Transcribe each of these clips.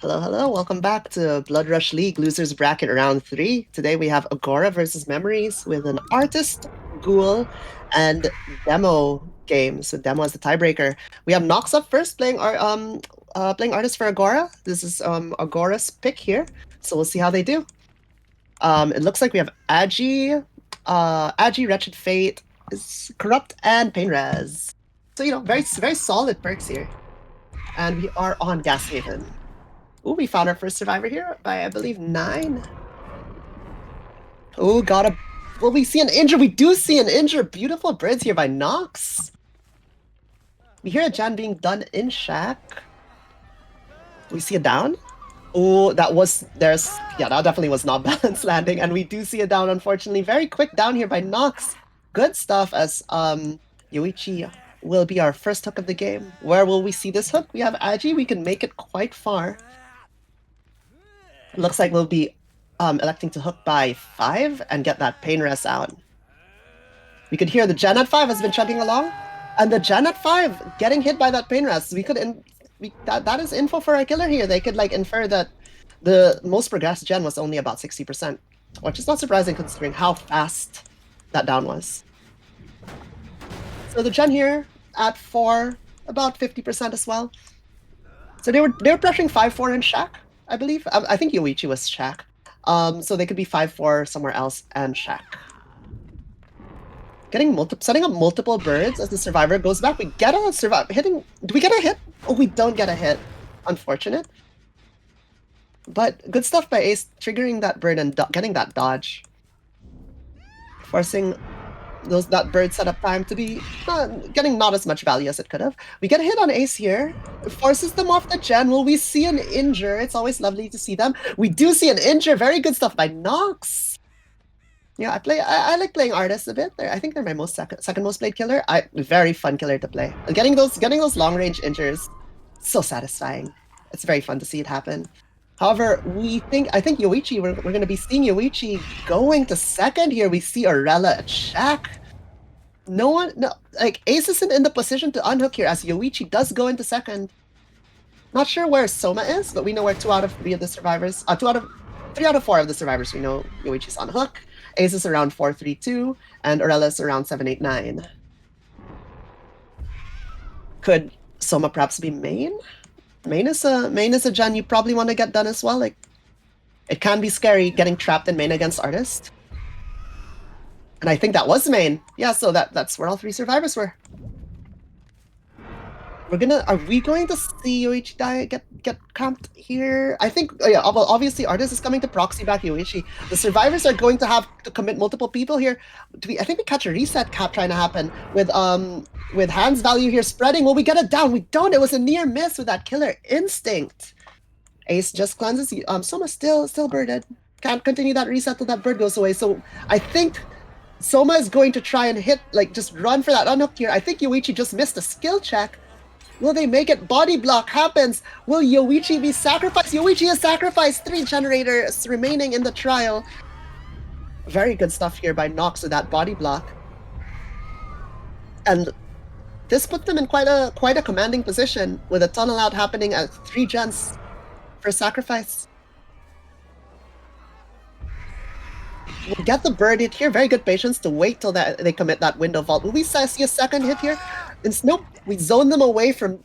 Hello, hello. Welcome back to Blood Rush League Losers Bracket Round 3. Today we have Agora versus Memories with an Artist, Ghoul, and Demo game. So Demo is the tiebreaker. We have Nox up first playing Artist for Agora. This is Agora's pick here. So we'll see how they do. It looks like we have Agi, Wretched Fate, is Corrupt, and Pain Res. So very solid perks here. And we are on Gas Haven. Ooh, we found our first survivor here by, I believe, 9. Oh, Well, we see an injure. We do see an injure. Beautiful birds here by Nox. We hear a Jan being done in Shack. We see a down. Oh, that definitely was not balanced landing. And we do see a down, unfortunately. Very quick down here by Nox. Good stuff as Yoichi will be our first hook of the game. Where will we see this hook? We have Agi. We can make it quite far. Looks like we'll be electing to hook by 5 and get that pain rest out. We could hear the Gen at 5 has been chugging along, and the Gen at 5 getting hit by that pain rest. That is info for our killer here. They could infer that the most progressed Gen was only about 60%, which is not surprising considering how fast that down was. So the Gen here at 4, about 50% as well. So they were pressuring 5-4 in Shack, I believe. I think Yoichi was Shack. So they could be 5-4 somewhere else and Shack. Setting up multiple birds as the survivor goes back. We get a survive hitting. Do we get a hit? Oh, we don't get a hit. Unfortunate. But good stuff by Ace triggering that bird and getting that dodge. Forcing that bird setup time to be getting not as much value as it could have. We get a hit on Ace here. It forces them off the Gen. Will we see an injure? It's always lovely to see them. We do see an injure. Very good stuff by Nox. Yeah, I like playing Artists a bit. I think they're my second most played killer. Very fun killer to play. Getting those long range injures, so satisfying. It's very fun to see it happen. However, I think Yoichi, we're going to be seeing Yoichi going to second here. We see Aurella at Shack. Ace isn't in the position to unhook here as Yoichi does go into second. Not sure where Soma is, but we know where 2 out of 3 of the survivors, 3 out of 4 of the survivors, we know Yoichi's on hook. Ace is around 4-3-2, and Aurella is around 7-8-9. Could Soma perhaps be main? Main is a gen you probably want to get done as well. It can be scary getting trapped in main against Artist. And I think that was main. Yeah, so that's where all 3 survivors were. Are we going to see Yoichi get camped here? I think, yeah, well, obviously Artist is coming to proxy back Yoichi. The survivors are going to have to commit multiple people here. I think we catch a reset cap trying to happen with hands value here spreading. Will we get it down? We don't. It was a near miss with that killer instinct. Ace just cleanses. Soma still birded. Can't continue that reset till that bird goes away. So I think Soma is going to try and hit, just run for that unhook here. I think Yoichi just missed a skill check. Will they make it? Body block happens. Will Yoichi be sacrificed? Yoichi is sacrificed. 3 generators remaining in the trial. Very good stuff here by Nox with that body block. And this put them in quite a commanding position with a tunnel out happening at 3 gens for sacrifice. We'll get the bird hit here. Very good patience to wait till they commit that window vault. Will we see a second hit here? Nope. We zone them away from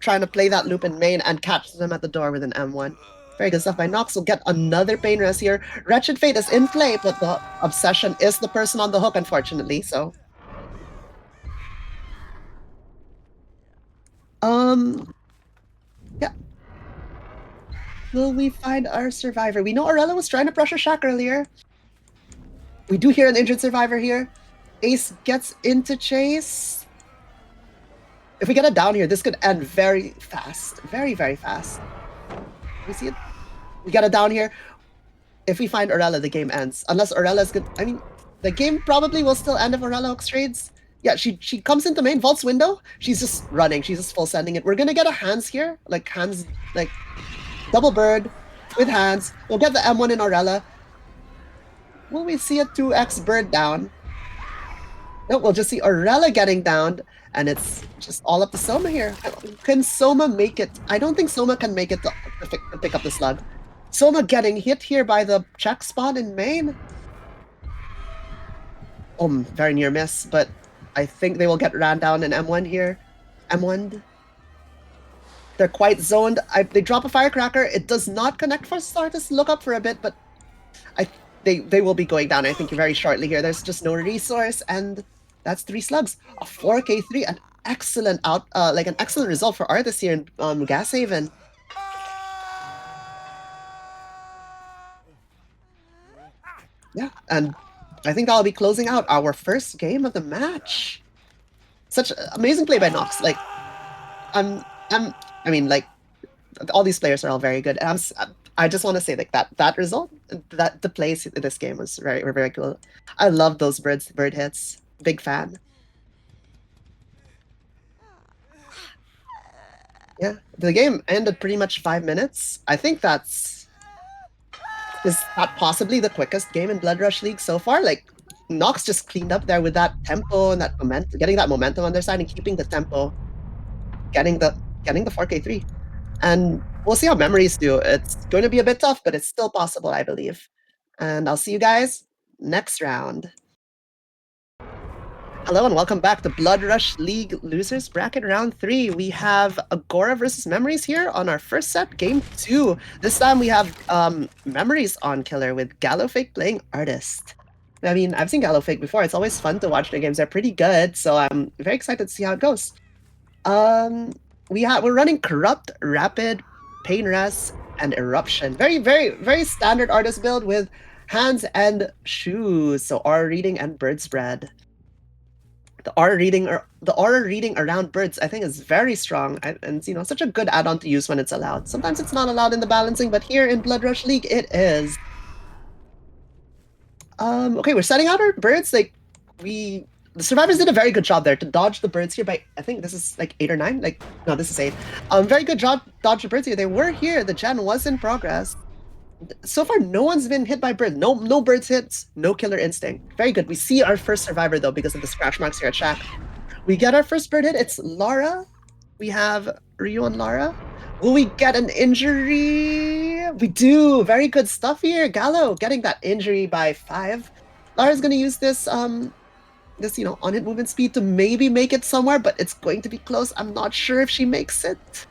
trying to play that loop in main and catch them at the door with an M1. Very good stuff by Nox. We'll get another pain rest here. Wretched Fate is in play, but the Obsession is the person on the hook, unfortunately, so... Yeah. Will we find our survivor? We know Aurella was trying to pressure Shack earlier. We do hear an injured survivor here. Ace gets into chase. If we get it down here, this could end very fast. Very, very fast. We see it? We got it down here. If we find Aurella, the game ends. Unless Aurella's good. I mean, the game probably will still end if Aurella hooks trades. Yeah, she comes into main, vaults window. She's just running. She's just full sending it. We're gonna get a hands here. Double bird with hands. We'll get the M1 in Aurella. Will we see a 2x bird down? No, we'll just see Aurella getting downed, and it's just all up to Soma here. Can Soma make it? I don't think Soma can make it to pick up the slug. Soma getting hit here by the check spawn in main. Very near miss, but I think they will get ran down in M1 here. M1. They're quite zoned. They drop a firecracker. It does not connect for Startus. Look up for a bit, but they will be going down, I think, very shortly here. There's just no resource, and that's 3 slugs. A 4k3, an excellent an excellent result for Artis here in Gas Haven. Yeah, and I think that'll be closing out our first game of the match. Such amazing play by Nox. Like, I mean, like, all these players are all very good. And I just want to say, like, that result, that the plays in this game was very cool. I love those bird hits. Big fan. Yeah, the game ended pretty much 5 minutes. I think is that possibly the quickest game in Blood Rush League so far? Like, Nox just cleaned up there with that tempo and that momentum, getting that momentum on their side and keeping the tempo, getting the 4k3. And we'll see how Memories do. It's going to be a bit tough, but it's still possible, I believe. And I'll see you guys next round. Hello and welcome back to Blood Rush League Losers Bracket Round 3. We have Agora versus Memories here on our first set, Game 2. This time we have Memories on Killer with Gallowfake playing Artist. I mean, I've seen Gallowfake before. It's always fun to watch their games. They're pretty good, so I'm very excited to see how it goes. We're running Corrupt, Rapid, Pain Res, and Eruption. Very standard Artist build with hands and shoes. So aura reading and bird spread. The aura reading around birds, I think, is very strong and you know, such a good add-on to use when it's allowed. Sometimes it's not allowed in the balancing, but here in Blood Rush League, it is. Okay, we're setting out our birds. Like, the survivors did a very good job there to dodge the birds here by, I think this is like 8 or 9. Like, no, this is 8. Very good job dodge the birds here. They were here. The gen was in progress. So far, no one's been hit by birds. No birds hits. No killer instinct. Very good. We see our first survivor though because of the scratch marks here at Shack. We get our first bird hit. It's Lara. We have Ryu and Lara. Will we get an injury? We do. Very good stuff here. Gallo getting that injury by 5. Lara's gonna use this you know, on-hit movement speed to maybe make it somewhere, but it's going to be close. I'm not sure if she makes it.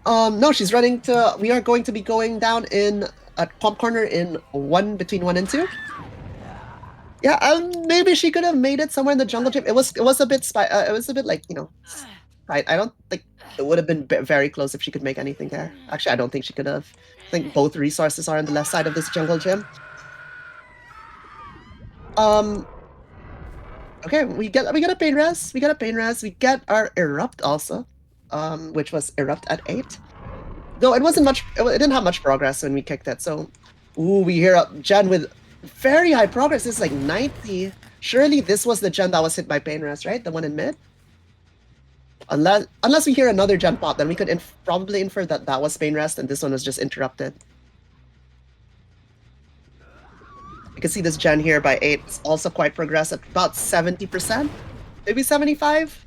No, she's running to. We are going to be going down in at Pump Corner in between 1 and 2. Yeah, maybe she could have made it somewhere in the jungle gym. It was a bit like, you know, I don't think it would have been very close if she could make anything there. Actually, I don't think she could have. I think both resources are on the left side of this jungle gym. Okay, we get a pain res. We get our erupt also, which was erupt at 8. Though it wasn't much. It didn't have much progress when we kicked it. So, we hear a gen with very high progress. This is like 90. Surely this was the gen that was hit by pain res, right? The one in mid. Unless we hear another gen pop, then we could probably infer that was pain rest and this one was just interrupted. You can see this gen here by 8 is also quite progressed at about 70%, maybe 75.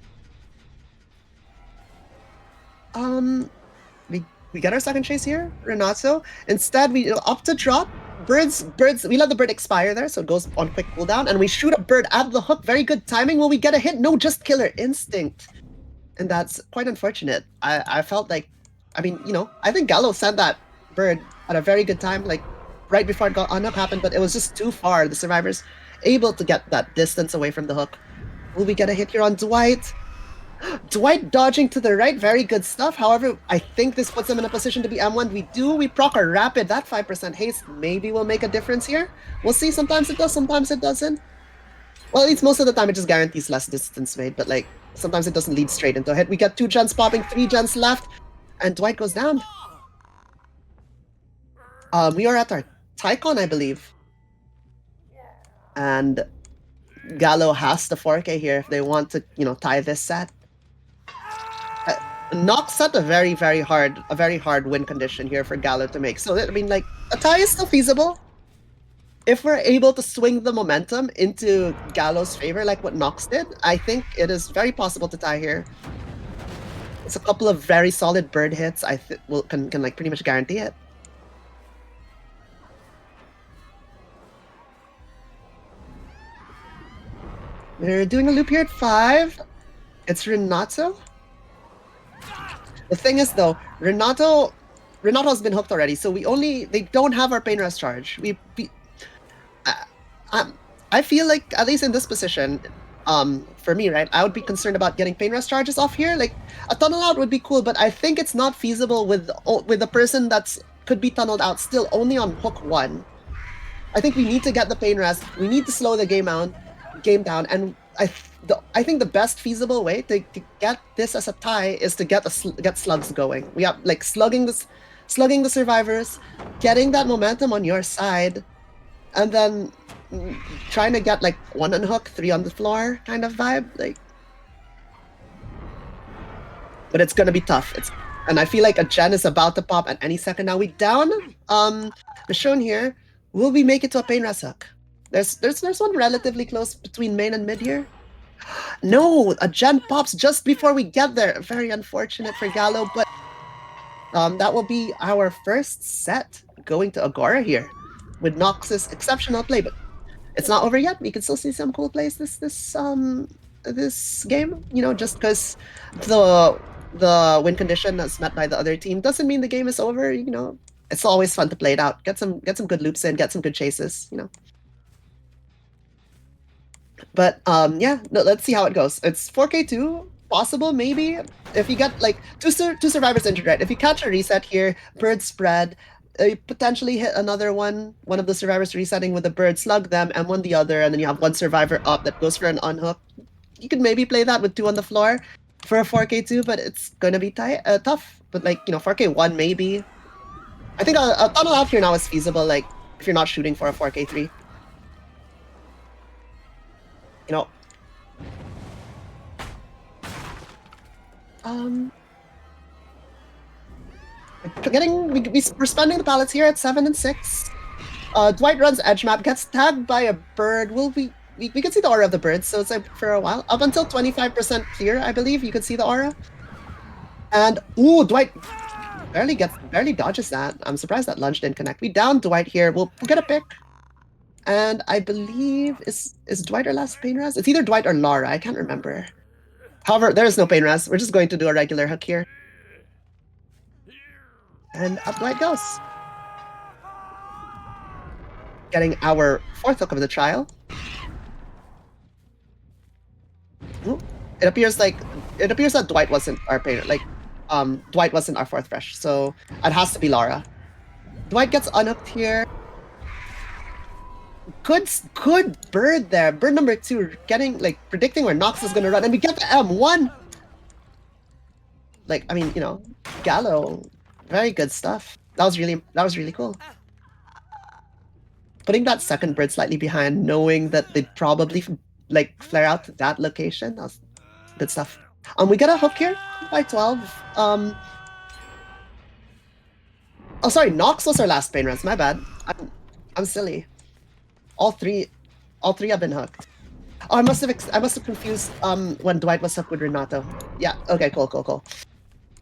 We get our second chase here, Renato. Instead, we opt to drop birds. We let the bird expire there, so it goes on quick cooldown, and we shoot a bird at the hook. Very good timing. Will we get a hit? No, just killer instinct, and that's quite unfortunate. I felt like, I mean, you know, I think Gallo sent that bird at a very good time, like right before it got unhook happened, but it was just too far. The survivors able to get that distance away from the hook. Will we get a hit here on Dwight? Dwight dodging to the right, very good stuff. However, I think this puts him in a position to be M1. We proc our rapid. That 5% haste maybe will make a difference here. We'll see. Sometimes it does, sometimes it doesn't. Well, at least most of the time it just guarantees less distance made, but like sometimes it doesn't lead straight into a hit. We get 2 gens popping, 3 gens left, and Dwight goes down. We are at our Tycon, I believe. And Gallo has the 4K here if they want to, you know, tie this set. Nox set a very hard win condition here for Gallo to make. So I mean, like, a tie is still feasible if we're able to swing the momentum into Gallo's favor, like what Nox did. I think it is very possible to tie here. It's a couple of very solid bird hits. I can like pretty much guarantee it. We're doing a loop here at 5. It's Renato. The thing is though, Renato's been hooked already, so they don't have our Pain Rest charge. I feel like, at least in this position, for me, right, I would be concerned about getting Pain Rest charges off here. Like, a tunnel out would be cool, but I think it's not feasible with a person that's could be tunneled out still only on hook 1. I think we need to get the Pain Rest. We need to slow the game down, and I think the best feasible way to get this as a tie is to get slugs going. We have like slugging the survivors, getting that momentum on your side, and then trying to get like 1 on hook, 3 on the floor kind of vibe. Like, but it's gonna be tough. And I feel like a gen is about to pop at any second now. We down shown here. Will we make it to a Pain Rest hook? There's one relatively close between main and mid here. No, a gen pops just before we get there. Very unfortunate for Gallo, but that will be our first set going to Agora here with Nox's exceptional play. But it's not over yet. We can still see some cool plays this game. You know, just because the win condition that's met by the other team doesn't mean the game is over. You know, it's always fun to play it out. Get some good loops in. Get some good chases. You know. But yeah, no, let's see how it goes. It's 4K2, possible maybe if you get like two survivors injured, right? If you catch a reset here, bird spread, you potentially hit another one of the survivors resetting with a bird, slug them, M1 the other, and then you have 1 survivor up that goes for an unhook. You could maybe play that with 2 on the floor for a 4K2, but it's gonna be tough. But like, you know, 4K1 maybe. I think a tunnel out here now is feasible, like if you're not shooting for a 4K3. You know, we're spending the pallets here at 7 and 6. Dwight runs edge map, gets tagged by a bird. We can see the aura of the bird, so it's like for a while. Up until 25% clear, I believe, you could see the aura. And ooh, Dwight barely dodges that. I'm surprised that lunge didn't connect. We down Dwight here. We'll get a pick. And I believe is Dwight our last Pain Res? It's either Dwight or Lara, I can't remember. However, there is no Pain Res. We're just going to do a regular hook here. And up Dwight goes. Getting our 4th hook of the trial. Ooh. It appears that Dwight wasn't our Pain, like Dwight wasn't our 4th fresh, so it has to be Lara. Dwight gets unhooked here. Good bird there. Bird number 2 getting like predicting where Nox is gonna run, and we get the M1. Like, I mean, you know, Gallo, very good stuff. That was really cool. Putting that second bird slightly behind, knowing that they'd probably like flare out to that location. That was good stuff. We get a hook here by 12. Oh sorry, Nox was our last Pain Res. My bad. I'm silly. All three have been hooked. Oh, I must have confused when Dwight was hooked with Renato. Yeah, okay, cool.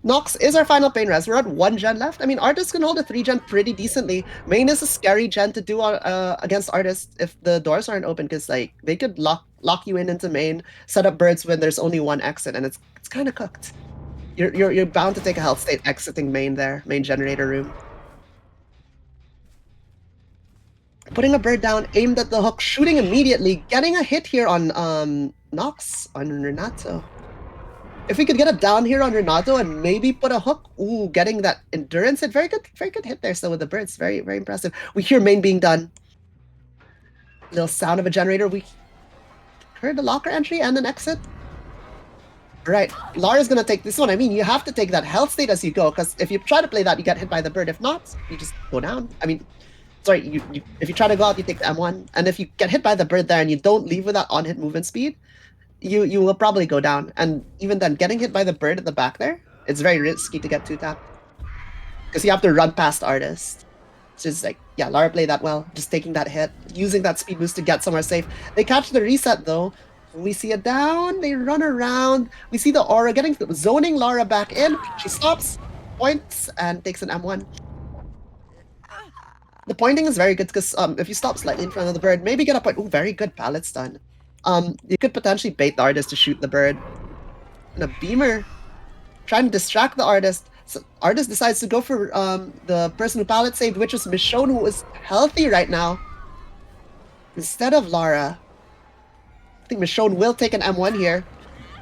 Nox is our final Pain Res. We're at 1 gen left. I mean, Artist can hold a 3 gen pretty decently. Main is a scary gen to do against Artist if the doors aren't open, because like they could lock you into main, set up birds when there's only 1 exit, and it's kind of cooked. You're bound to take a health state exiting main generator room. Putting a bird down, aimed at the hook, shooting immediately, getting a hit here on Nox, on Renato. If we could get a down here on Renato and maybe put a hook, ooh, getting that endurance hit, very good hit there still with the birds, very impressive. We hear main being done. Little sound of a generator, we heard the locker entry and an exit. Right, Lara's gonna take this one. I mean, you have to take that health state as you go, because if you try to play that, you get hit by the bird. If not, you just go down. I mean, sorry, if you try to go out, you take the M1, and if you get hit by the bird there and you don't leave with that on-hit movement speed, you will probably go down. And even then, getting hit by the bird at the back there, it's very risky to get 2-tapped. Because you have to run past Artist. So it's like, yeah, Lara played that well, just taking that hit, using that speed boost to get somewhere safe. They catch the reset though. We see it down. They run around. We see the aura zoning Lara back in. She stops, points, and takes an M1. The pointing is very good because if you stop slightly in front of the bird, maybe get a point. Ooh, very good pallet stun. You could potentially bait the artist to shoot the bird. And a beamer, trying to distract the artist. So artist decides to go for the person who pallet saved, which is Michonne, who is healthy right now. Instead of Lara. I think Michonne will take an M1 here.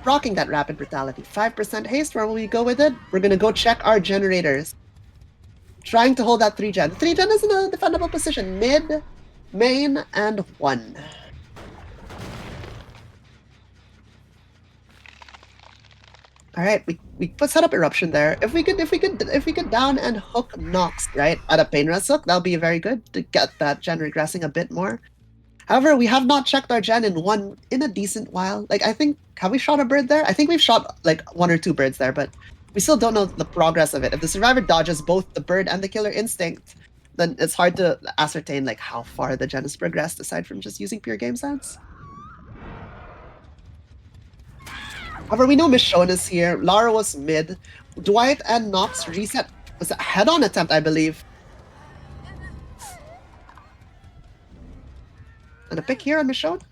Rocking that rapid brutality. 5% haste, where will we go with it? We're gonna go check our generators. Trying to hold that 3-gen. 3-gen is in a defendable position. Mid, main, and 1. Alright, we put set up eruption there. If we could down and hook Nox, right, at a pain res hook, that'll be very good to get that gen regressing a bit more. However, we have not checked our gen in a decent while. Like, I think, have we shot a bird there? I think we've shot like 1 or 2 birds there, but we still don't know the progress of it. If the survivor dodges both the bird and the killer instinct, then it's hard to ascertain like how far the gen has progressed aside from just using pure game sense. However, we know Michonne is here. Lara was mid. Dwight and Nox reset. Was a head-on attempt, I believe. And a pick here on Michonne.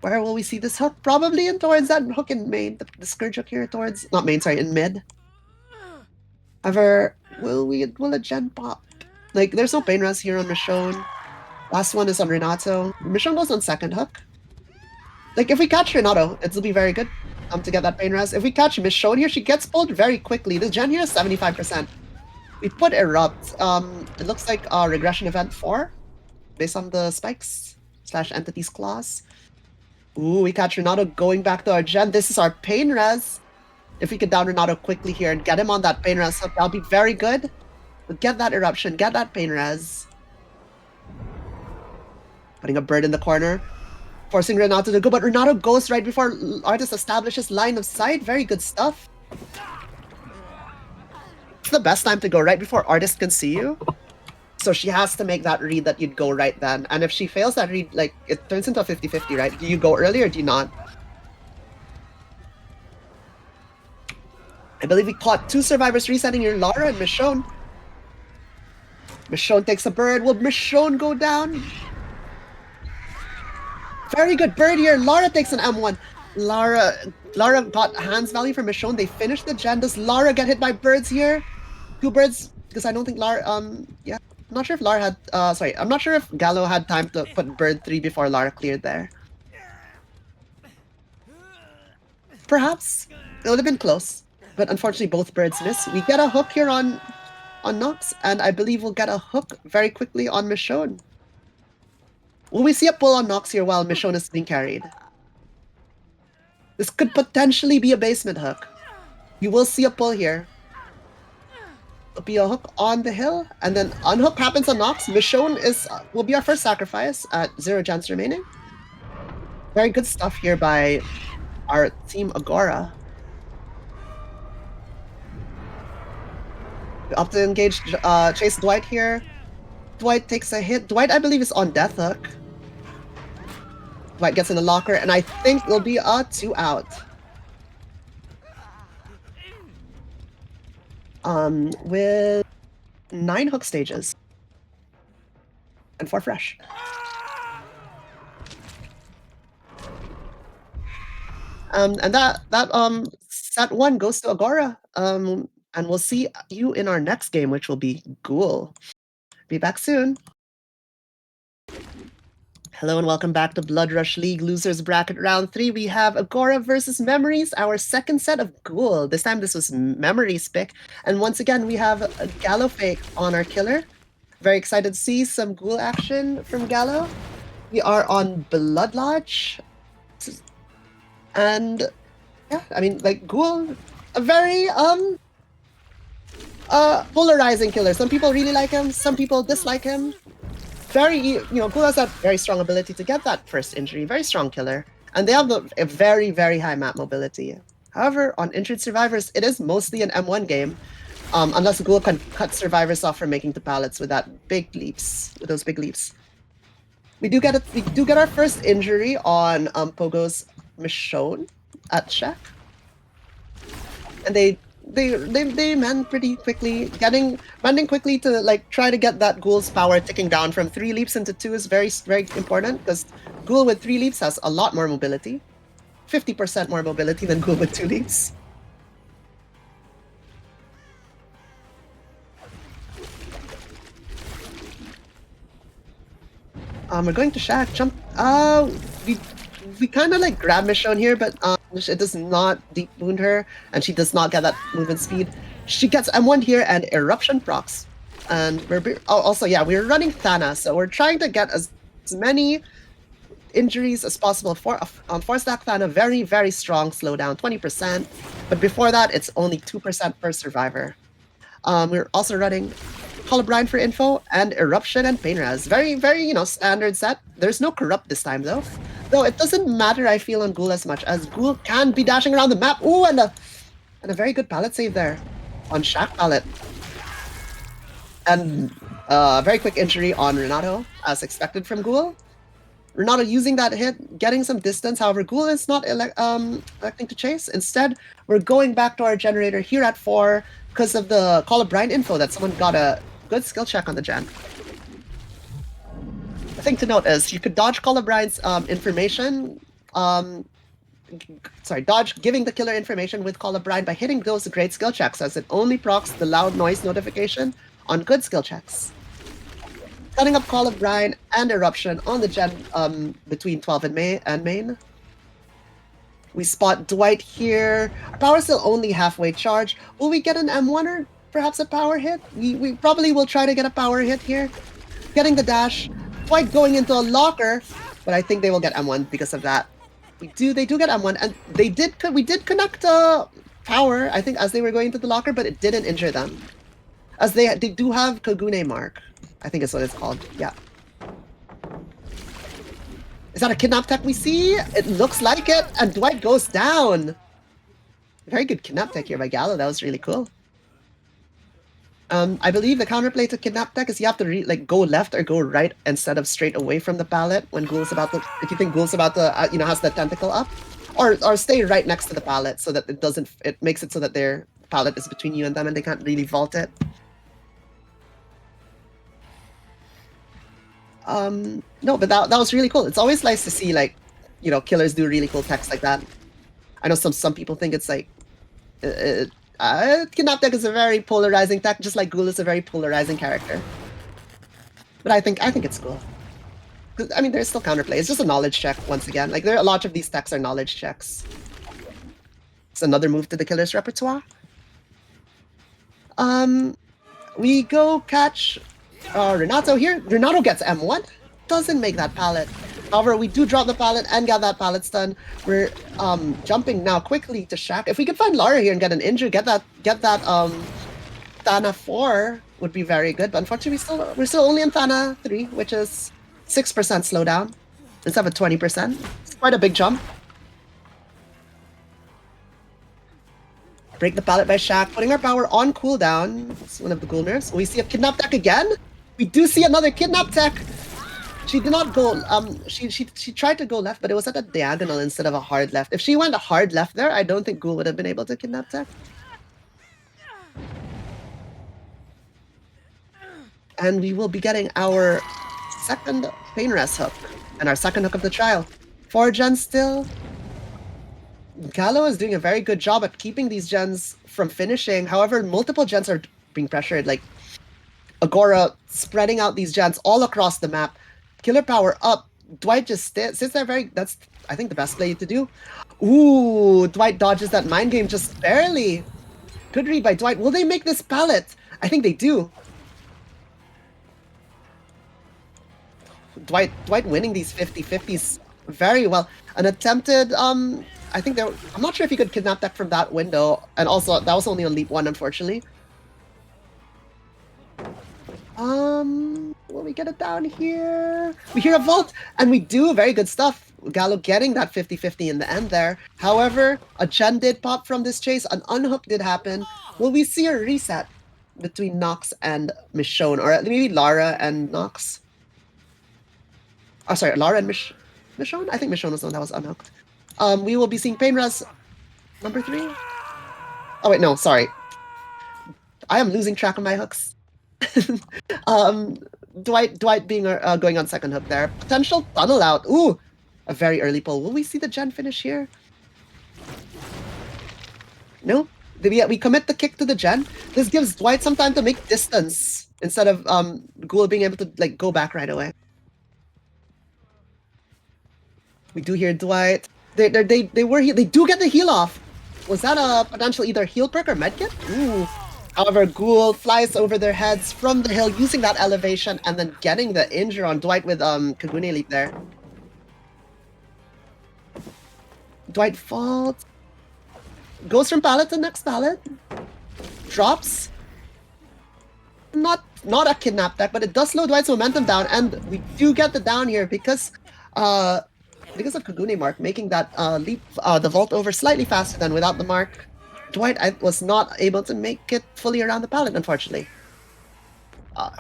Where will we see this hook? Probably in towards that hook in main. The scourge hook here towards, not main, sorry, in mid. However, will a gen pop? Like, there's no pain res here on Michonne. Last one is on Renato. Michonne goes on second hook. Like, if we catch Renato, it'll be very good to get that pain res. If we catch Michonne here, she gets pulled very quickly. The gen here is 75%. We put Erupt. It looks like regression event 4, based on the spikes / entities clause. Ooh, we catch Renato going back to our gen. This is our pain res. If we could down Renato quickly here and get him on that pain res hook, that'll be very good. But get that eruption, get that pain res. Putting a bird in the corner. Forcing Renato to go, but Renato goes right before artist establishes line of sight. Very good stuff. It's the best time to go, right before artist can see you. So she has to make that read that you'd go right then. And if she fails that read, like, it turns into a 50-50, right? Do you go early or do you not? I believe we caught 2 survivors resetting here, Lara and Michonne. Michonne takes a bird. Will Michonne go down? Very good bird here. Lara takes an M1. Lara got hands value from Michonne. They finished the gen. Does Lara get hit by birds here? 2 birds, because I don't think Lara, yeah. I'm not sure if Lara had, I'm not sure if Gallo had time to put bird 3 before Lara cleared there. Perhaps. It would have been close. But unfortunately, both birds miss. We get a hook here on Nox, and I believe we'll get a hook very quickly on Michonne. Will we see a pull on Nox here while Michonne is being carried? This could potentially be a basement hook. You will see a pull here. It'll be a hook on the hill, and then unhook happens on Nox. Michonne will be our first sacrifice at 0 gens remaining. Very good stuff here by our team Agora. We opt to engage chase Dwight here. Dwight takes a hit. Dwight, I believe, is on death hook. Dwight gets in the locker, and I think it'll be a 2 out. With 9 hook stages. And 4 fresh. And that set 1 goes to Agora. And we'll see you in our next game, which will be Ghoul. Be back soon. Hello and welcome back to Blood Rush League Losers Bracket Round 3. We have Agora versus Memories, our second set of Ghoul. This time this was Memories pick. And once again, we have a Gallo fake on our killer. Very excited to see some Ghoul action from Gallo. We are on Blood Lodge. And yeah, I mean, like, Ghoul, a very polarizing killer. Some people really like him, some people dislike him. Very, Ghoul has that very strong ability to get that first injury. Very strong killer. And they have a very, very high map mobility. However, on Injured Survivors, it is mostly an M1 game. Unless Ghoul can cut survivors off from making the pallets with those big leaps. We do get our first injury on Pogo's Michonne at check. And they mend pretty quickly, mending quickly to like try to get that ghoul's power ticking down from 3 leaps into 2 is very important because ghoul with 3 leaps has a lot more mobility. 50% more mobility than ghoul with 2 leaps. We're going to Shack. Jump. We kind of like grab Michonne here, but it does not deep wound her, and she does not get that movement speed. She gets M1 here and Eruption procs. And also, yeah, we're running Thana, so we're trying to get as many injuries as possible for on 4-stack Thana. Very, very strong slowdown, 20%. But before that, it's only 2% per survivor. We're also running Colubrine for info and Eruption and Painraz. Very, very, standard set. There's no Corrupt this time, though. Though it doesn't matter, I feel, on Ghoul as much, as Ghoul can be dashing around the map. Ooh, and a very good pallet save there on Shack pallet. And very quick injury on Renato, as expected from Ghoul. Renato using that hit, getting some distance. However, Ghoul is not electing to chase. Instead, we're going back to our generator here at 4 because of the Call of Brine info that someone got a good skill check on the gen. The thing to note is you could dodge Call of Brine's information. Dodge giving the killer information with Call of Brine by hitting those great skill checks, as it only procs the loud noise notification on good skill checks. Setting up Call of Brine and Eruption on the gen between 12 and main. We spot Dwight here. Our power's still only halfway charged. Will we get an M1 or perhaps a power hit? We probably will try to get a power hit here. Getting the dash. Dwight going into a locker, but I think they will get M1 because of that. They do get M1, and we did connect power, I think, as they were going into the locker, but it didn't injure them. As they do have Kogune Mark, I think is what it's called. Yeah. Is that a kidnap tech we see? It looks like it, and Dwight goes down. Very good kidnap tech here by Gallo. That was really cool. I believe the counterplay to kidnap tech is you have to go left or go right instead of straight away from the pallet when Ghoul's about to. If you think Ghoul's about to, has the tentacle up, or stay right next to the pallet so that it doesn't. It makes it so that their pallet is between you and them, and they can't really vault it. No, but that was really cool. It's always nice to see killers do really cool techs like that. I know some people think it's like Kidnap Tech is a very polarizing tech, just like Ghoul is a very polarizing character. But I think it's cool. I mean, there's still counterplay. It's just a knowledge check once again. Like a lot of these techs are knowledge checks. It's another move to the killer's repertoire. We go catch Renato here. Renato gets M1. Doesn't make that pallet. However, we do drop the pallet and get that pallet stun. We're jumping now quickly to Shack. If we could find Lara here and get an injury, get that Thana 4 would be very good. But unfortunately, we're still only in Thana 3, which is 6% slowdown instead of 20%. It's quite a big jump. Break the pallet by Shack, putting our power on cooldown. It's one of the Ghoul nerfs. We see a kidnap tech again. We do see another kidnap tech. She did not go. She tried to go left, but it was at a diagonal instead of a hard left. If she went a hard left there, I don't think Ghoul would have been able to kidnap tech. And we will be getting our second pain rest hook and our second hook of the trial. 4 gens still. Gallo is doing a very good job at keeping these gens from finishing. However, multiple gens are being pressured. Like Agora spreading out these gens all across the map. Killer power up. Dwight just sits there that's, I think, the best play to do. Ooh, Dwight dodges that mind game just barely. Good read by Dwight. Will they make this pallet? I think they do. Dwight winning these 50-50s very well. An attempted, I think I'm not sure if he could kidnap that from that window. And also, that was only on leap 1, unfortunately. Will we get it down here? We hear a vault, and we do very good stuff. Gallo getting that 50-50 in the end there. However, a gen did pop from this chase. An unhook did happen. Will we see a reset between Nox and Michonne? Or maybe Lara and Nox? Oh, sorry, Lara and Michonne? I think Michonne was the one that was unhooked. We will be seeing Painraz number 3. Oh wait, no, sorry. I am losing track of my hooks. um, Dwight being going on second hook there. Potential tunnel out. Ooh, a very early pull. Will we see the gen finish here? No. We commit the kick to the gen. This gives Dwight some time to make distance instead of Ghoul being able to like go back right away. We do hear Dwight. They do get the heal off. Was that a potential either heal perk or medkit? Ooh. However, Ghoul flies over their heads from the hill using that elevation and then getting the injure on Dwight with Kagune Leap there. Dwight falls. Goes from pallet to next pallet. Drops. Not a kidnap deck, but it does slow Dwight's momentum down, and we do get the down here because of Kagune Mark making that leap, the vault over slightly faster than without the mark. Dwight was not able to make it fully around the pallet, unfortunately.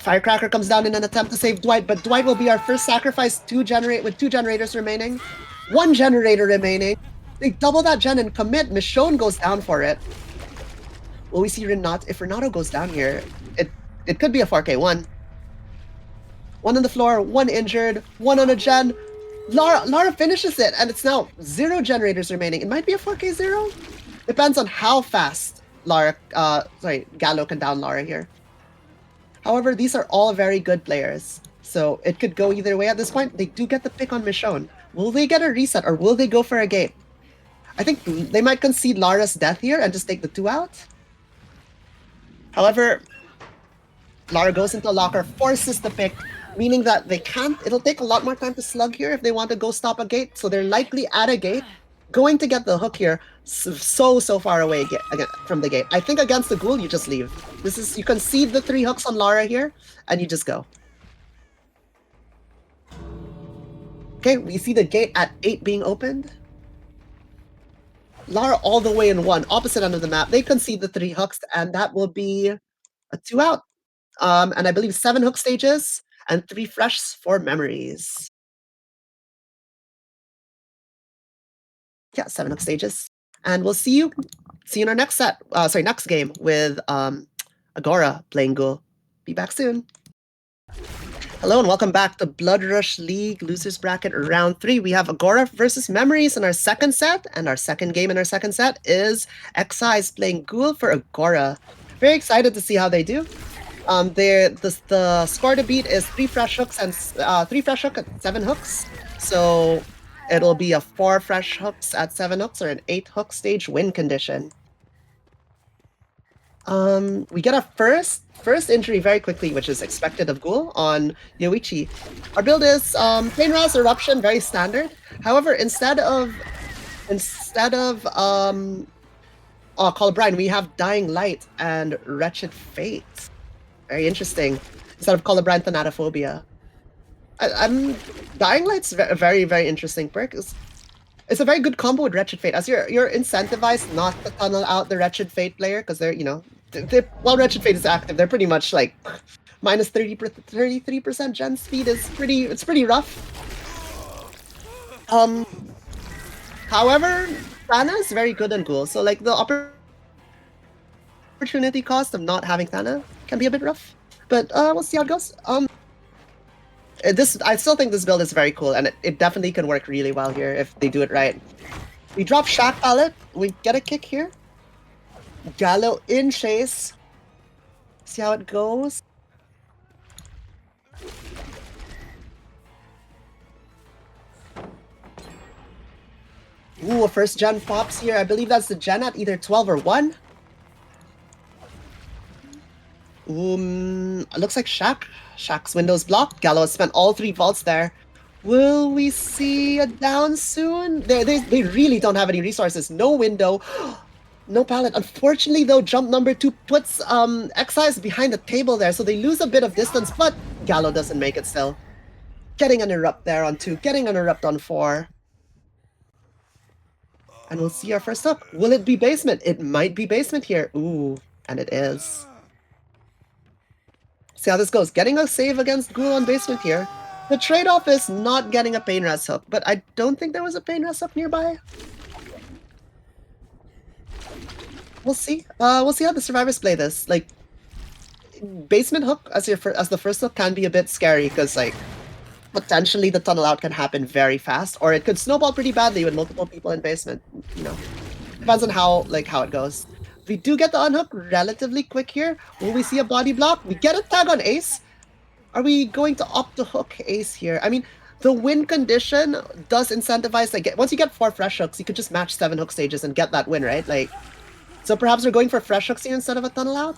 Firecracker comes down in an attempt to save Dwight, but Dwight will be our first sacrifice with 2 generators remaining. 1 generator remaining. They double that gen and commit. Michonne goes down for it. Will we see Renato? If Renato goes down here, it could be a 4K1. 1 on the floor, 1 injured, 1 on a gen. Lara finishes it, and it's now 0 generators remaining. It might be a 4K0. Depends on how fast Gallo can down Lara here. However, these are all very good players, so it could go either way at this point. They do get the pick on Michonne. Will they get a reset, or will they go for a gate? I think they might concede Lara's death here and just take the 2 out. However, Lara goes into a locker, forces the pick, meaning that they can't. It'll take a lot more time to slug here if they want to go stop a gate, so they're likely at a gate, going to get the hook here, so far away from the gate. I think against the Ghoul, you just leave. You concede the 3 hooks on Lara here, and you just go. Okay, we see the gate at 8 being opened. Lara all the way in 1, opposite end of the map. They concede the 3 hooks, and that will be a 2 out. And I believe 7 hook stages and 3 fresh for memories. Yeah, 7 hook stages. And we'll see you in our next next game with Agora playing Ghoul. Be back soon. Hello and welcome back to Blood Rush League Losers Bracket Round 3. We have Agora versus Memories in our second set, and our second game in our second set is Excise playing Ghoul for Agora. Very excited to see how they do. The score to beat is 3 fresh hooks and 3 fresh hook at 7 hooks. So it'll be a 4 fresh hooks at 7 hooks or an 8 hook stage win condition. We get our first injury very quickly, which is expected of Ghoul on Yoichi. Our build is Painraz Eruption, very standard. However, instead of Colubrine, we have Dying Light and Wretched Fate. Very interesting. Instead of Colubrine, Thanatophobia. Dying Light's a very, very interesting perk. It's a very good combo with Wretched Fate, as you're incentivized not to tunnel out the Wretched Fate player, because while Wretched Fate is active, they're pretty much like minus 33% gen speed is pretty rough. However, Thana is very good on Ghoul, so like the opportunity cost of not having Thana can be a bit rough, but we'll see how it goes. I still think this build is very cool, and it definitely can work really well here if they do it right. We drop Shack Pallet, we get a kick here. Gallo in chase. See how it goes. Ooh, a first gen pops here. I believe that's the gen at either 12 or 1. It looks like Shack's window's blocked. Gallo has spent all 3 vaults there. Will we see a down soon? They really don't have any resources. No window. No pallet. Unfortunately, though, jump number 2 puts Excise behind the table there, so they lose a bit of distance, but Gallo doesn't make it still. Getting an erupt there on 2, getting an erupt on 4. And we'll see our first hook. Will it be basement? It might be basement here. Ooh, and it is. See how this goes. Getting a save against Ghoul on basement here. The trade-off is not getting a Painraz hook, but I don't think there was a Painraz hook nearby. We'll see. We'll see how the survivors play this. Like, basement hook as the first hook can be a bit scary because like potentially the tunnel out can happen very fast, or it could snowball pretty badly with multiple people in basement. You know, depends on how it goes. We do get the unhook relatively quick here. Will we see a body block? We get a tag on Ace. Are we going to opt to hook Ace here? I mean, the win condition does incentivize, like, once you get 4 fresh hooks, you could just match 7 hook stages and get that win, right? Like, so perhaps we're going for fresh hooks here instead of a tunnel out?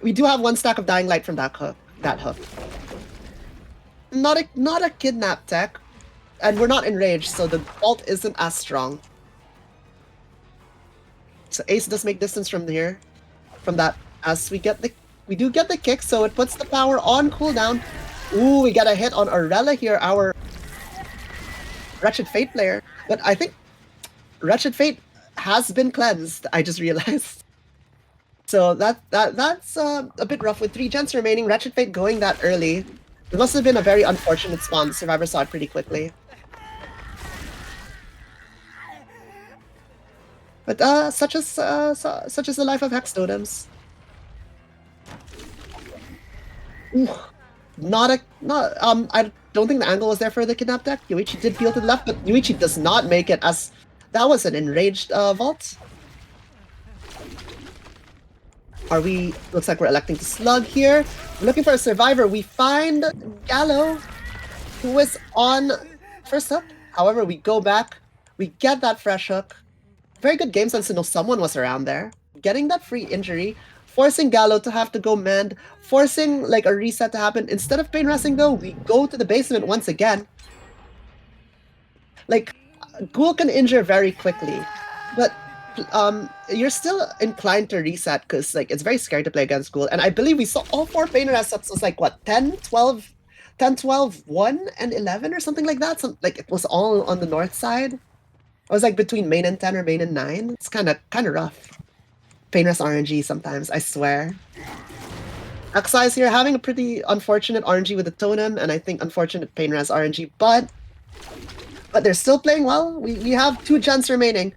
We do have 1 stack of Dying Light from that hook. Not a kidnap tech, and we're not enraged, so the vault isn't as strong. So Ace does make distance from here, from that, as we do get the kick, so it puts the power on cooldown. Ooh, we get a hit on Aurella here, our Wretched Fate player. But I think Wretched Fate has been cleansed, I just realized. So that's a bit rough with 3 gens remaining. Wretched Fate going that early. It must have been a very unfortunate spawn. The survivor saw it pretty quickly. But such is the life of Hex Totems. Ooh, I don't think the angle was there for the kidnap deck. Yuichi did peel to the left, but Yuichi does not make it, as that was an enraged vault. Looks like we're electing to slug here. We're looking for a survivor. We find Gallo, who is on first hook. However, we go back. We get that fresh hook. Very good game sense to know someone was around there. Getting that free injury, forcing Gallo to have to go mend, forcing like a reset to happen. Instead of pain resting though, we go to the basement once again. Like, Ghoul can injure very quickly, but you're still inclined to reset because like it's very scary to play against Ghoul. And I believe we saw all 4 pain resets was like what, 10, 12, 1, and 11 or something like that. So like it was all on the north side. It was like between main and 10 or main and 9. It's kind of rough. Painrest RNG sometimes, I swear. Excise here having a pretty unfortunate RNG with the totem, and I think unfortunate Painrest RNG, but they're still playing well. We have 2 gens remaining.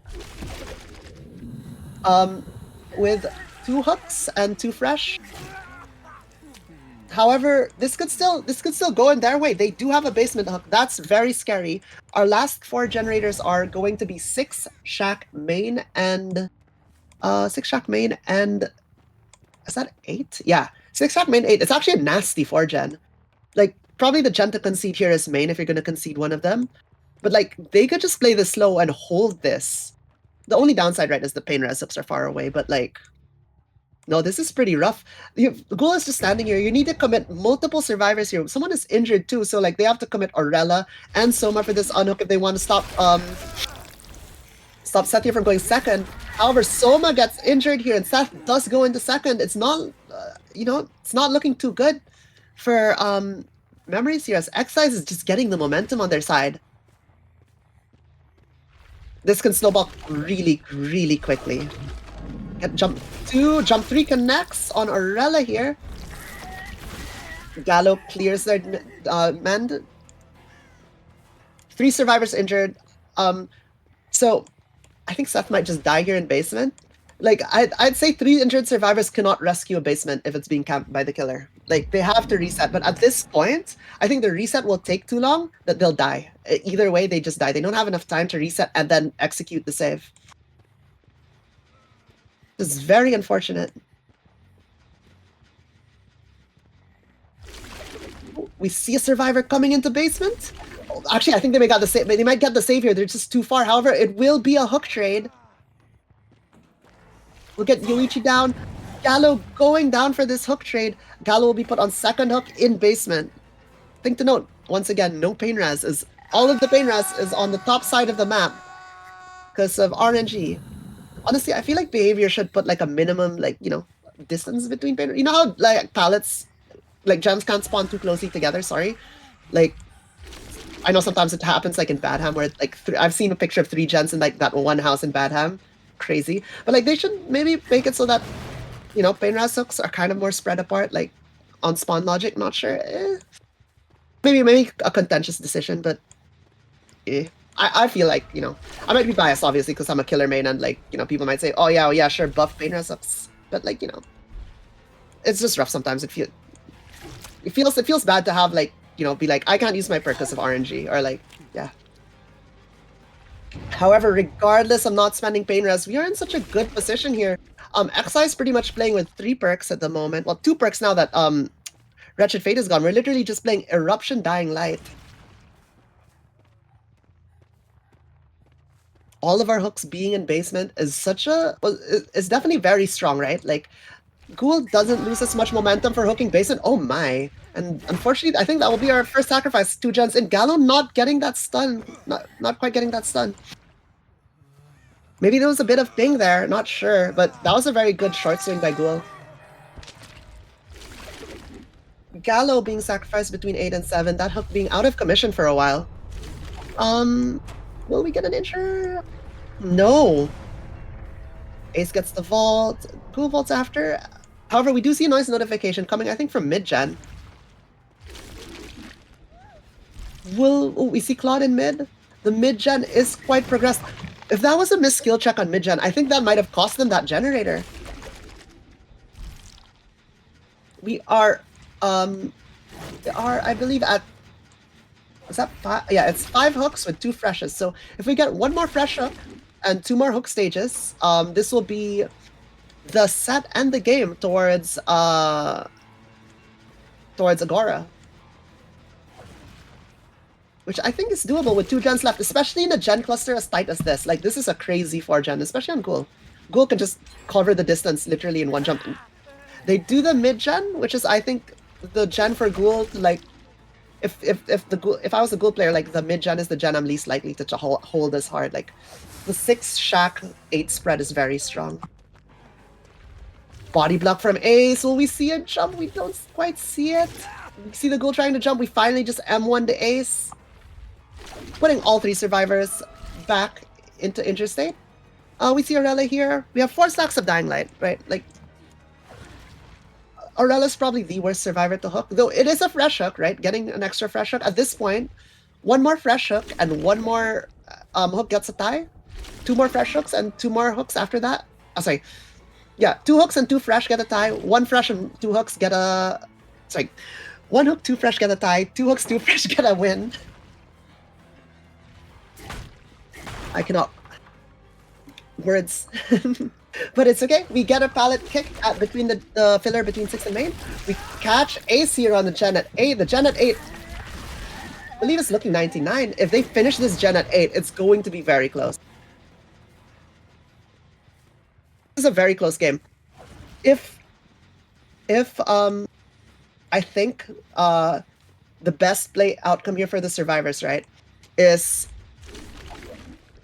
With 2 hooks and 2 fresh. However, this could still go in their way. They do have a basement hook. That's very scary. Our last 4 generators are going to be 6 Shack main and 6 Shack main and is that 8? Yeah, 6 Shack main 8. It's actually a nasty 4 gen. Like probably the gen to concede here is main if you're gonna concede one of them. But like they could just play this slow and hold this. The only downside, right, is the pain res hooks are far away, but like no, this is pretty rough. The goal is just standing here. You need to commit multiple survivors here. Someone is injured too, so like they have to commit Aurella and Soma for this unhook if they want to stop Seth here from going second. However, Soma gets injured here, and Seth does go into second. It's not, it's not looking too good for Memories here, as Excise is just getting the momentum on their side. This can snowball really, really quickly. Jump 2, jump 3 connects on Aurella here. Gallo clears their mend. 3 survivors injured. So I think Seth might just die here in basement. Like I'd say 3 injured survivors cannot rescue a basement if it's being camped by the killer. Like they have to reset, but at this point, I think the reset will take too long that they'll die. Either way, they just die. They don't have enough time to reset and then execute the save. This is very unfortunate. We see a survivor coming into basement. Actually, I think they might get the save here. They're just too far. However, it will be a hook trade. We'll get Yuichi down. Gallo going down for this hook trade. Gallo will be put on second hook in basement. Thing to note, once again, no pain res. All of the pain res is on the top side of the map because of RNG. Honestly, I feel like behavior should put like a minimum, like, distance between pain. You know how like pallets, like gems can't spawn too closely together, sorry. Like, I know sometimes it happens like in Badham where like I've seen a picture of 3 gens in like that one house in Badham. Crazy. But like they should maybe make it so that, pain res hooks are kind of more spread apart, like on spawn logic, not sure. maybe a contentious decision, but I feel like, I might be biased obviously because I'm a killer main and like, people might say, oh yeah, sure, buff pain sucks. But like, it's just rough sometimes. It feels bad to have like, be like, I can't use my perk because of RNG or like, yeah. However, regardless of not spending pain res, we are in such a good position here. Xi is pretty much playing with 3 perks at the moment. Well, 2 perks now that Wretched Fate is gone. We're literally just playing Eruption Dying Light. All of our hooks being in basement is is definitely very strong, right? Like, Ghoul doesn't lose as much momentum for hooking basement. Oh my. And unfortunately, I think that will be our first sacrifice. 2 gens in Gallo not getting that stun. Not quite getting that stun. Maybe there was a bit of ping there, not sure, but that was a very good short swing by Ghoul. Gallo being sacrificed between 8 and 7, that hook being out of commission for a while. Will we get an injure? No. Ace gets the vault. Ghoul vaults after. However, we do see a noise notification coming, I think, from mid-gen. We see Claude in mid? The mid-gen is quite progressed. If that was a missed skill check on mid-gen, I think that might have cost them that generator. We are, I believe, at... Is that 5? Yeah, it's 5 hooks with 2 freshes. So if we get 1 more fresh hook and 2 more hook stages, this will be the set and the game towards Agora. Which I think is doable with 2 gens left, especially in a gen cluster as tight as this. Like, this is a crazy 4 gen, especially on Ghoul. Ghoul can just cover the distance literally in 1 jump. They do the mid gen, which is, I think, the gen for Ghoul, like, if I was a Ghoul player, like, the mid gen is the gen I'm least likely to hold this hard. Like, the 6 shack 8 spread is very strong. Body block from Ace. Will we see a jump? We don't quite see it. We see the Ghoul trying to jump. We finally just M1 to Ace. Putting all 3 survivors back into interstate. We see Aurelia here. We have 4 stacks of Dying Light, right? Like, Aurelia's probably the worst survivor to hook, though it is a fresh hook, right? Getting an extra fresh hook. At this point, 1 more fresh hook and 1 more hook gets a tie. 2 more fresh hooks and 2 more hooks after that. Oh, sorry. Yeah, 2 hooks and 2 fresh get a tie. 1 fresh and 2 hooks get a... Sorry. 1 hook, 2 fresh get a tie. 2 hooks, 2 fresh get a win. I cannot... Words. But it's okay. We get a pallet kick between the filler between 6 and main. We catch Ace here on the gen at 8. The gen at 8, I believe it's looking 99. If they finish this gen at 8, it's going to be very close. This is a very close game. I think the best play outcome here for the survivors, right, is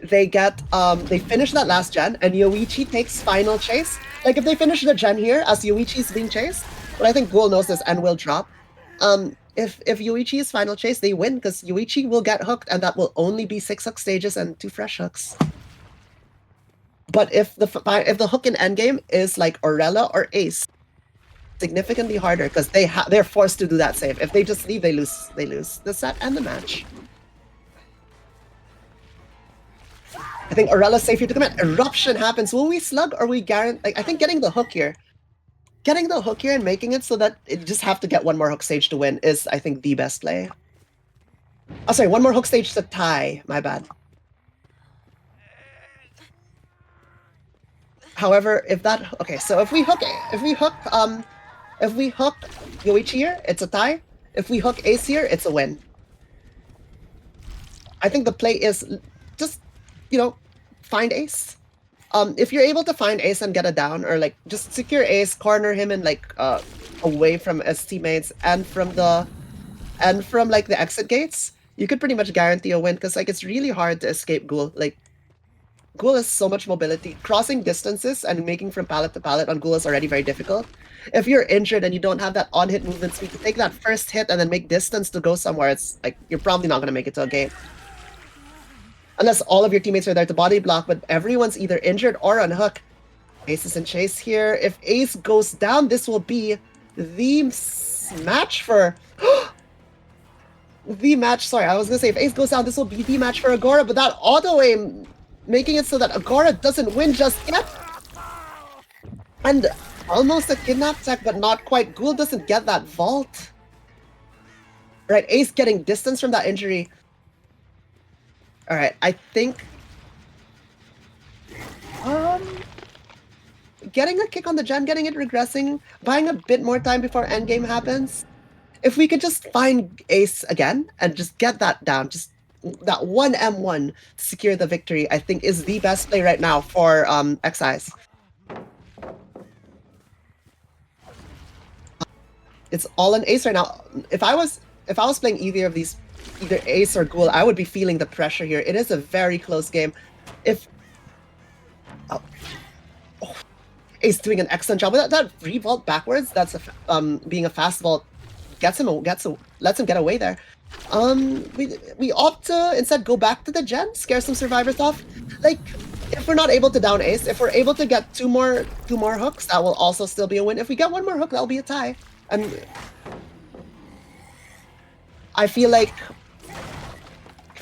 they finish that last gen and Yoichi takes final chase. Like, if they finish the gen here as Yoichi's being chased, but I think Ghoul knows this and will drop. If Yoichi's final chase, they win because Yoichi will get hooked and that will only be 6 hook stages and 2 fresh hooks. But if the hook in endgame is like Aurelia or Ace, significantly harder because they're forced to do that save. If they just leave, they lose the set and the match. I think Aurelia's safe here to commit. Eruption happens. Will we slug or we guarantee? Like, I think getting the hook here and making it so that it just have to get 1 more hook stage to win is, I think, the best play. Oh, sorry, 1 more hook stage to tie. My bad. However, if we hook Yoichi here, it's a tie. If we hook Ace here, it's a win. I think the play is just, find Ace. If you're able to find Ace and get a down, or like just secure Ace, corner him and like away from his teammates and from like the exit gates, you could pretty much guarantee a win because like it's really hard to escape Ghoul. Like, Ghoul has so much mobility. Crossing distances and making from pallet to pallet on Ghoul is already very difficult. If you're injured and you don't have that on-hit movement speed to take that first hit and then make distance to go somewhere, it's like you're probably not going to make it to a game. Unless all of your teammates are there to body block, but everyone's either injured or on hook. Ace is in chase here. If Ace goes down, this will be the match for... the match. Sorry, I was gonna say if Ace goes down, this will be the match for Agora, but that auto aim making it so that Agora doesn't win just yet. And almost a kidnap tech, but not quite. Ghoul doesn't get that vault. Right, Ace getting distance from that injury. Alright, I think getting a kick on the gen, getting it regressing, buying a bit more time before endgame happens. If we could just find Ace again and just get that down, just that one M1 to secure the victory, I think is the best play right now for XIs. It's all an Ace right now. If I was playing either of these, either Ace or Ghoul, I would be feeling the pressure here. It is a very close game. If Ace doing an excellent job with that revolt backwards, that's being a fast vault, lets him get away there. We opt to instead go back to the gen, scare some survivors off. Like, if we're not able to down Ace, if we're able to get two more hooks, that will also still be a win. If we get one more hook, that'll be a tie. And I feel like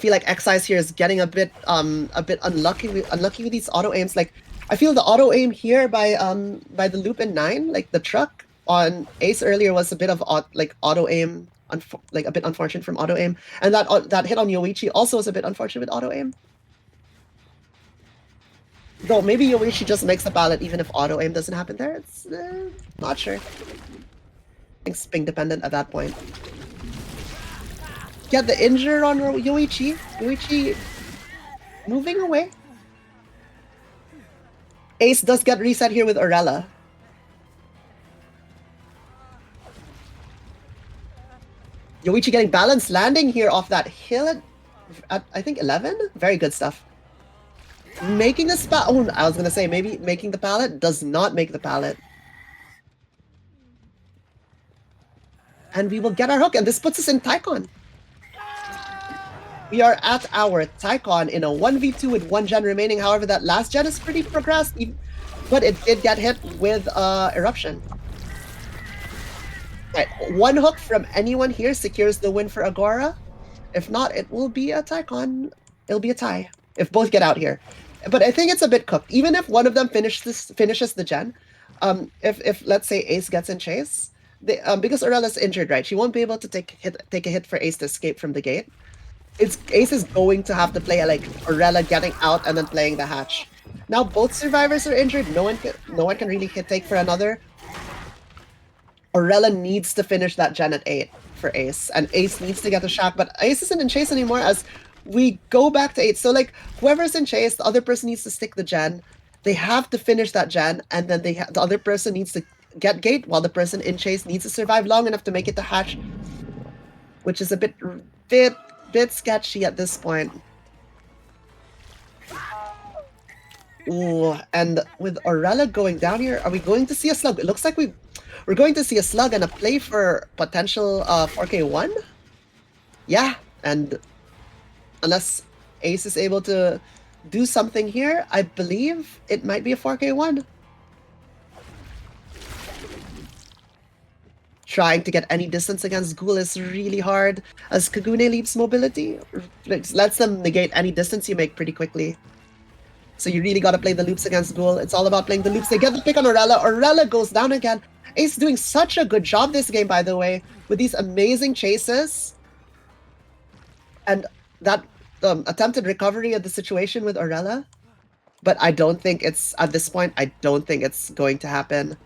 XI's here is getting a bit unlucky with these auto aims. Like, I feel the auto aim here by the loop in 9, like the truck on Ace earlier was a bit of auto aim, like a bit unfortunate from auto aim, and that hit on Yoichi also was a bit unfortunate with auto aim. Though maybe Yoichi just makes the ballot even if auto aim doesn't happen there. It's not sure. I think sping dependent at that point. Get the injure on Yoichi. Yoichi moving away. Ace does get reset here with Orella. Yoichi getting balanced landing here off that hill at I think 11? Very good stuff. Making the oh, I was gonna say maybe making the pallet does not make the pallet. And we will get our hook, and this puts us in Taikon. We are at our Taikon in a 1v2 with 1 gen remaining. However, that last gen is pretty progressed, but it did get hit with Eruption. Right, 1 hook from anyone here secures the win for Agora. If not, it will be a Taikon. It'll be a tie if both get out here. But I think it's a bit cooked. Even if one of them finishes the gen, if let's say Ace gets in chase, because Orella's injured, right? She won't be able to take a hit for Ace to escape from the gate. Ace is going to have to play like Orella getting out and then playing the hatch. Now both survivors are injured. No one can really take for another. Orella needs to finish that gen at 8 for Ace, and Ace needs to get the shack. But Ace isn't in chase anymore as we go back to 8. So like whoever's in chase, the other person needs to stick the gen. They have to finish that gen, and then the other person needs to get gate while the person in chase needs to survive long enough to make it to hatch, which is a bit sketchy at this point. Ooh, and with Orella going down here, are we going to see a slug? It looks like we're going to see a slug and a play for potential 4K1. Yeah, and unless Ace is able to do something here, I believe it might be a 4K1. Trying to get any distance against Ghoul is really hard, as Kagune leaps mobility. Lets them negate any distance you make pretty quickly. So you really gotta play the loops against Ghoul. It's all about playing the loops. They get the pick on Orella. Orella goes down again. Ace doing such a good job this game, by the way, with these amazing chases. And that attempted recovery of the situation with Orella. But I don't think it's, at this point, I don't think it's going to happen.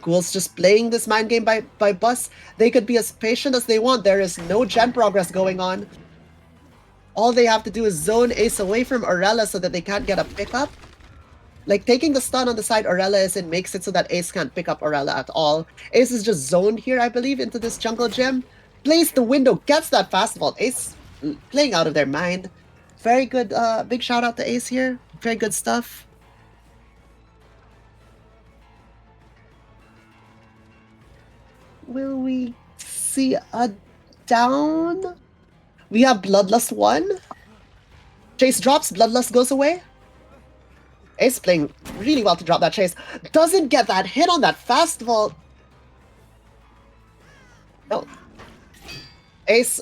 Ghoul's just playing this mind game by bus. They could be as patient as they want. There is no gen progress going on. All they have to do is zone Ace away from Orella so that they can't get a pickup. Like, taking the stun on the side Orella is in makes it so that Ace can't pick up Orella at all. Ace is just zoned here, I believe, into this jungle gym. Plays the window, gets that fast vault. Ace playing out of their mind. Very good, big shout out to Ace here. Very good stuff. Will we see a down? We have Bloodlust 1. Chase drops, Bloodlust goes away. Ace playing really well to drop that chase. Doesn't get that hit on that fast vault. No. Ace,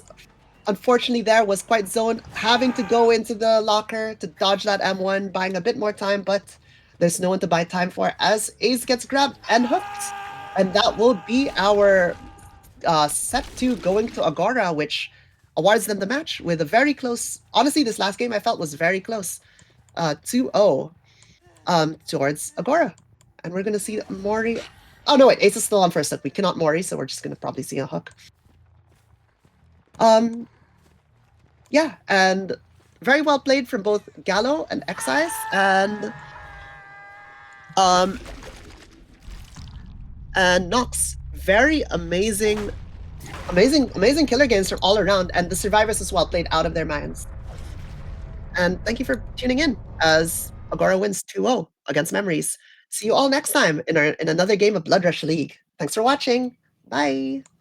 unfortunately, there was quite zoned, having to go into the locker to dodge that M1, buying a bit more time, but there's no one to buy time for as Ace gets grabbed and hooked. And that will be our set 2 going to Agora, which awards them the match with a very close. Honestly, this last game I felt was very close. 2-0 towards Agora. And we're going to see Mori. Oh, no, wait. Ace is still on first hook. We cannot Mori, so we're just going to probably see a hook. Yeah, and very well played from both Gallo and Excise, um, and Nox. Very amazing killer games from all around, and the survivors as well played out of their minds. And thank you for tuning in as Agora wins 2-0 against Memories. See you all next time in another game of Blood Rush League. Thanks for watching. Bye.